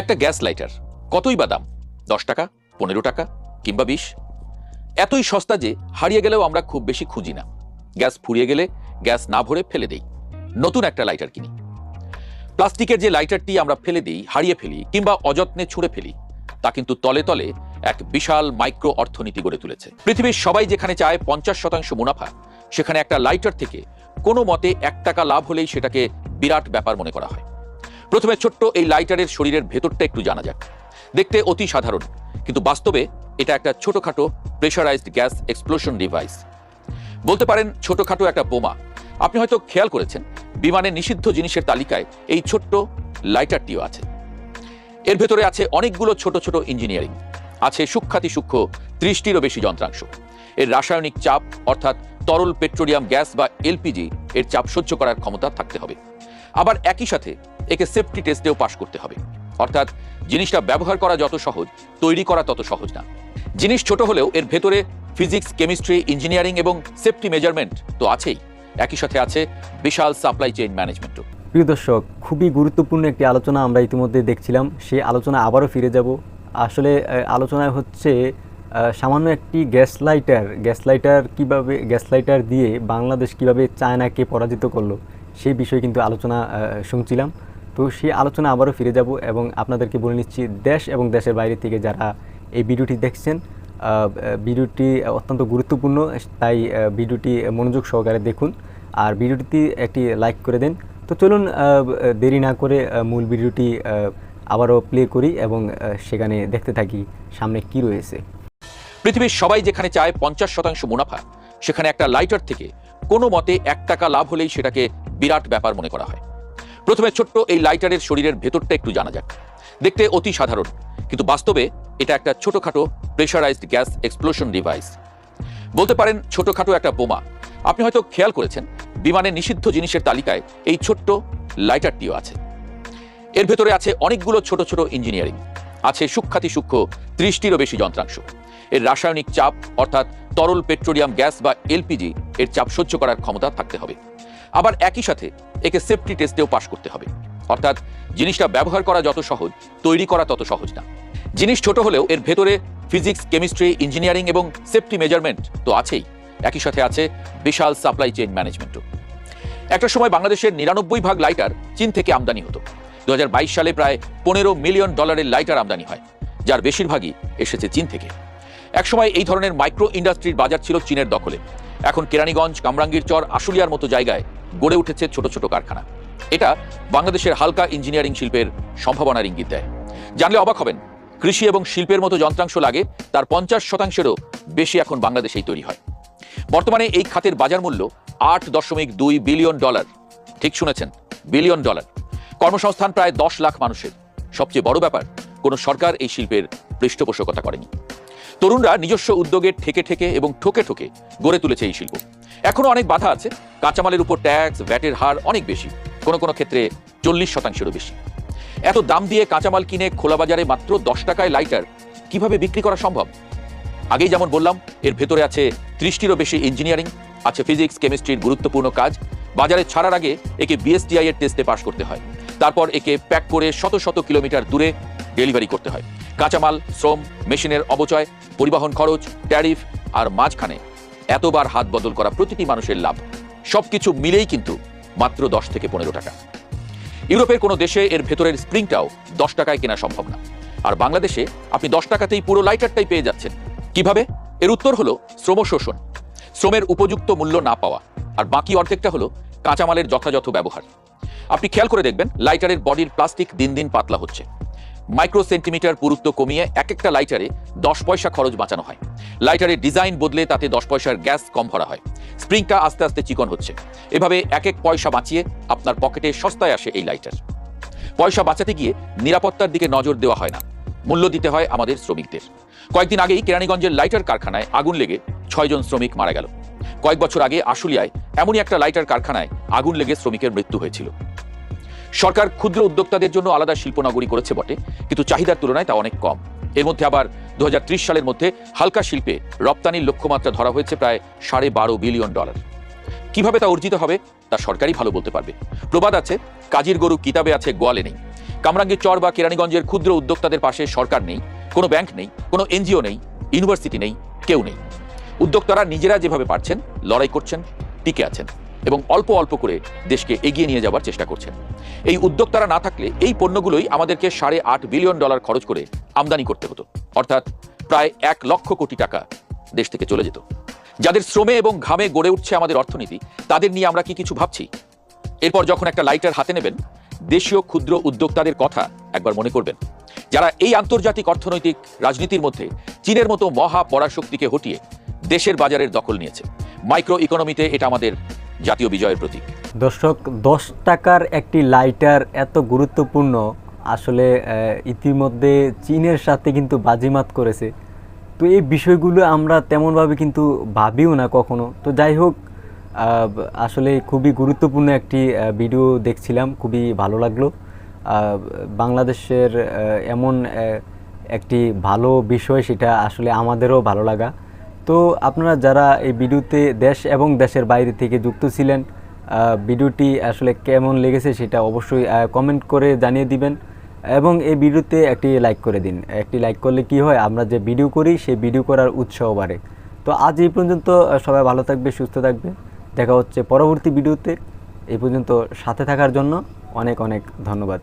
একটা gas lighter কতই বা দাম? 10 টাকা, 15 টাকা কিংবা 20? এতই সস্তা যে হারিয়ে গেলেও আমরা খুব বেশি খুঁজি না। গ্যাস ফুরিয়ে গেলে গ্যাস না ভরে ফেলে দেই, নতুন একটা লাইটার কিনি। প্লাস্টিকের যে লাইটারটি আমরা ফেলে দিই, হারিয়ে ফেলি কিংবা অযত্নে ছুঁড়ে ফেলি, তা কিন্তু তলে তলে এক বিশাল মাইক্রো অর্থনীতি গড়ে তুলেছে। পৃথিবীর সবাই যেখানে চায় 50% মুনাফা, সেখানে একটা লাইটার থেকে কোনো মতে 1 টাকা লাভ হলেই সেটাকে বিরাট ব্যাপার মনে করা হয়। প্রথমে ছোট্ট এই লাইটারের শরীরের ভেতরটা একটু জানা যাক। দেখতে অতি সাধারণ, কিন্তু বাস্তবে এটা একটা ছোটখাটো প্রেশারাইজড গ্যাস এক্সপ্লোশন ডিভাইস। বলতে পারেন ছোটখাটো একটা বোমা। আপনি হয়তো খেয়াল করেছেন, বিমানে নিষিদ্ধ জিনিসের তালিকায় এই ছোট্ট লাইটারটিও আছে। এর ভেতরে আছে অনেকগুলো ছোট ছোট ইঞ্জিনিয়ারিং, আছে সূক্ষ্মাতি সূক্ষ্ম 30টিরও বেশি যন্ত্রাংশ। এর রাসায়নিক চাপ অর্থাৎ তরল পেট্রোলিয়াম গ্যাস বা এলপিজি এর চাপ সহ্য করার ক্ষমতা থাকতে হবে। আবার একই সাথে একে সেফটি টেস্টেও পাশ করতে হবে। অর্থাৎ জিনিসটা ব্যবহার করা যত সহজ, তৈরি করা তত সহজ না। জিনিস ছোট হলেও এর ভেতরে ফিজিক্স, কেমিস্ট্রি, ইঞ্জিনিয়ারিং এবং সেফটি মেজারমেন্ট তো আছেই, একই সাথে আছে বিশাল সাপ্লাই চেইন ম্যানেজমেন্টও। প্রিয় দর্শক, খুবই গুরুত্বপূর্ণ একটি আলোচনা আমরা ইতিমধ্যে দেখছিলাম। সেই আলোচনা আবারও ফিরে যাব। আসলে আলোচনায় হচ্ছে সামান্য একটি গ্যাস লাইটার দিয়ে বাংলাদেশ কিভাবে চায়নাকে পরাজিত করলো, সেই বিষয়ে কিন্তু আলোচনা শুনছিলাম। তো সেই আলোচনা আবারও ফিরে যাব এবং আপনাদেরকে বলে নিচ্ছি, দেশ এবং দেশের বাইরে থেকে যারা এই ভিডিওটি দেখছেন, ভিডিওটি অত্যন্ত গুরুত্বপূর্ণ, তাই ভিডিওটি মনোযোগ সহকারে দেখুন আর ভিডিওটিতে একটি লাইক করে দেন। তো চলুন দেরি না করে মূল ভিডিওটি আবারও প্লে করি এবং সেখানে দেখতে থাকি সামনে কি রয়েছে। পৃথিবীর সবাই যেখানে চায় 50% মুনাফা, সেখানে একটা লাইটার থেকে কোনো মতে 1 টাকা লাভ হলেই সেটাকে বিরাট ব্যাপার মনে করা হয়। প্রথমে ছোট্ট এই লাইটারের শরীরের ভেতরটা একটু জানা যাক। দেখতে অতি সাধারণ, কিন্তু বাস্তবে এটা একটা ছোটখাটো প্রেশারাইজড গ্যাস এক্সপ্লোশন ডিভাইস। বলতে পারেন ছোটখাটো একটা বোমা। আপনি হয়তো খেয়াল করেছেন, বিমানে নিষিদ্ধ জিনিসের তালিকায় এই ছোট্ট লাইটারটিও আছে। এর ভেতরে আছে অনেকগুলো ছোট ছোট ইঞ্জিনিয়ারিং, আছে সূক্ষ্মাতি সূক্ষ্ম 30টিরও বেশি যন্ত্রাংশ। এর রাসায়নিক চাপ অর্থাৎ তরল পেট্রোলিয়াম গ্যাস বা এলপিজি এর চাপ সহ্য করার ক্ষমতা থাকতে হবে। আবার একই সাথে একে সেফটি টেস্টেও পাশ করতে হবে। অর্থাৎ জিনিসটা ব্যবহার করা যত সহজ, তৈরি করা তত সহজ না। জিনিস ছোট হলেও এর ভেতরে ফিজিক্স, কেমিস্ট্রি, ইঞ্জিনিয়ারিং এবং সেফটি মেজারমেন্ট তো আছেই, একই সাথে আছে বিশাল সাপ্লাই চেইন ম্যানেজমেন্টও। একটা সময় বাংলাদেশের 99% লাইটার চীন থেকে আমদানি হতো। 2022 সালে প্রায় $15 মিলিয়ন লাইটার আমদানি হয়, যার বেশিরভাগই এসেছে চীন থেকে। একসময় এই ধরনের মাইক্রো ইন্ডাস্ট্রির বাজার ছিল চীনের দখলে। এখন কেরানীগঞ্জ, কামরাঙ্গীরচর, আশুলিয়ার মতো জায়গায় গড়ে উঠেছে ছোট ছোট কারখানা। এটা বাংলাদেশের হালকা ইঞ্জিনিয়ারিং শিল্পের সম্ভাবনার ইঙ্গিত দেয়। জানলে অবাক হবেন, কৃষি এবং শিল্পের মতো যন্ত্রাংশ লাগে তার 50%-এরও বেশি এখন বাংলাদেশেই তৈরি হয়। বর্তমানে এই খাতের বাজার মূল্য $8.2 বিলিয়ন। ঠিক শুনেছেন, বিলিয়ন ডলার। কর্মসংস্থান প্রায় 10 লাখ মানুষের। সবচেয়ে বড় ব্যাপার, কোনো সরকার এই শিল্পের পৃষ্ঠপোষকতা করেনি। তরুণরা নিজস্ব উদ্যোগে ঠেকে ঠেকে এবং ঠোকে ঠোকে গড়ে তুলেছে এই শিল্প। এখনো অনেক বাধা আছে। কাঁচামালের উপর ট্যাক্স, ভ্যাটের হার অনেক বেশি, কোনো কোনো ক্ষেত্রে 40%-এরও বেশি। এত দাম দিয়ে কাঁচামাল কিনে খোলা বাজারে মাত্র 10 টাকায় লাইটার কিভাবে বিক্রি করা সম্ভব? আগেই যেমন বললাম, এর ভেতরে আছে 30টিরও বেশি ইঞ্জিনিয়ারিং, আছে ফিজিক্স, কেমিস্ট্রির গুরুত্বপূর্ণ কাজ। বাজারে ছাড়ার আগে একে বিএসটিআই এর টেস্টে পাশ করতে হয়। তারপর একে প্যাক করে শত শত কিলোমিটার দূরে ডেলিভারি করতে হয়। কাঁচামাল, শ্রম, মেশিনের অপচয়, পরিবহন খরচ, ট্যারিফ আর মাঝখানে এতবার হাত বদল করা প্রতিটি মানুষের লাভ, সবকিছু মিলেই কিন্তু মাত্র 10 থেকে 15 টাকা। ইউরোপের কোনো দেশে এর ভেতরের স্প্রিংটাও 10 টাকায় কেনা সম্ভব না। আর বাংলাদেশে আপনি 10 টাকাতেই পুরো লাইটারটাই পেয়ে যাচ্ছেন। কিভাবে? এর উত্তর হলো শ্রম শোষণ, শ্রমের উপযুক্ত মূল্য না পাওয়া, আর বাকি অর্ধেকটা হলো কাঁচামালের যথাযথ ব্যবহার। আপনি খেয়াল করে দেখবেন, লাইটারের বডির প্লাস্টিক দিন দিন পাতলা হচ্ছে। মাইক্রো সেন্টিমিটার পুরুত্ব কমিয়ে এক একটা লাইটারে 10 পয়সা খরচ বাঁচানো হয়। লাইটারের ডিজাইন বদলে তাতে 10 পয়সার গ্যাস কম ভরা হয়। স্প্রিংটা আস্তে আস্তে চিকন হচ্ছে। এভাবে এক এক পয়সা বাঁচিয়ে আপনার পকেটে সস্তায় আসে এই লাইটার। পয়সা বাঁচাতে গিয়ে নিরাপত্তার দিকে নজর দেওয়া হয় না, মূল্য দিতে হয় আমাদের শ্রমিকদের। কয়েকদিন আগেই কেরানীগঞ্জের লাইটার কারখানায় আগুন লেগে 6 জন শ্রমিক মারা গেল। কয়েক বছর আগে আশুলিয়ায় এমনই একটা লাইটার কারখানায় আগুন লেগে শ্রমিকের মৃত্যু হয়েছিল। সরকার ক্ষুদ্র উদ্যোক্তাদের জন্য আলাদা শিল্পনগরী করেছে বটে, কিন্তু চাহিদার তুলনায় তা অনেক কম। এর মধ্যে আবার 2030 সালের মধ্যে হালকা শিল্পে রপ্তানির লক্ষ্যমাত্রা ধরা হয়েছে প্রায় $12.5 বিলিয়ন। কিভাবে তা অর্জিত হবে তা সরকারই ভালো বলতে পারবে। প্রবাদ আছে, কাজীর গরু কিতাবে আছে, গোয়ালে নেই। কামরাঙ্গীর চর বা কেরানীগঞ্জের ক্ষুদ্র উদ্যোক্তাদের পাশে সরকার নেই, কোনো ব্যাংক নেই, কোনো এনজিও নেই, ইউনিভার্সিটি নেই, কেউ নেই। উদ্যোক্তারা নিজেরা যেভাবে পারছেন লড়াই করছেন, টিকে আছেন এবং অল্প অল্প করে দেশকে এগিয়ে নিয়ে যাবার চেষ্টা করছেন। এই উদ্যোক্তারা না থাকলে এই পণ্যগুলোই আমাদেরকে $8.5 বিলিয়ন খরচ করে আমদানি করতে হতো, অর্থাৎ প্রায় 1 লক্ষ কোটি টাকা দেশ থেকে চলে যেত। যাদের শ্রমে এবং ঘামে গড়ে উঠছে আমাদের অর্থনীতি, তাদের নিয়ে আমরা কি কিছু ভাবছি? এরপর যখন একটা লাইটার হাতে নেবেন, দেশীয় ক্ষুদ্র উদ্যোক্তাদের কথা একবার মনে করবেন, যারা এই আন্তর্জাতিক অর্থনৈতিক রাজনীতির মধ্যে চীনের মতো মহা পরাশক্তিকে হটিয়ে দেশের বাজারের দখল নিয়েছে। মাইক্রো ইকোনমিতে এটা আমাদের জাতীয় বিজয়ের প্রতীক। দর্শক, 10 টাকার একটি লাইটার এত গুরুত্বপূর্ণ, আসলে ইতিমধ্যে চীনের সাথে কিন্তু বাজিমাত করেছে। তো এই বিষয়গুলো আমরা তেমনভাবে কিন্তু ভাবিও না কখনো। তো যাই হোক, আসলে খুবই গুরুত্বপূর্ণ একটি ভিডিও দেখছিলাম, খুবই ভালো লাগলো। বাংলাদেশের এমন একটি ভালো বিষয়, সেটা আসলে আমাদেরও ভালো লাগা। তো আপনারা যারা এই ভিডিওতে দেশ এবং দেশের বাইরে থেকে যুক্ত ছিলেন, ভিডিওটি আসলে কেমন লেগেছে সেটা অবশ্যই কমেন্ট করে জানিয়ে দিবেন এবং এই ভিডিওতে একটি লাইক করে দিন। একটি লাইক করলে কি হয়, আমরা যে ভিডিও করি সেই ভিডিও করার উৎসাহ বাড়ে। তো আজ এই পর্যন্ত, সবাই ভালো থাকবে, সুস্থ থাকবে। দেখা হচ্ছে পরবর্তী ভিডিওতে। এই পর্যন্ত সাথে থাকার জন্য অনেক অনেক ধন্যবাদ।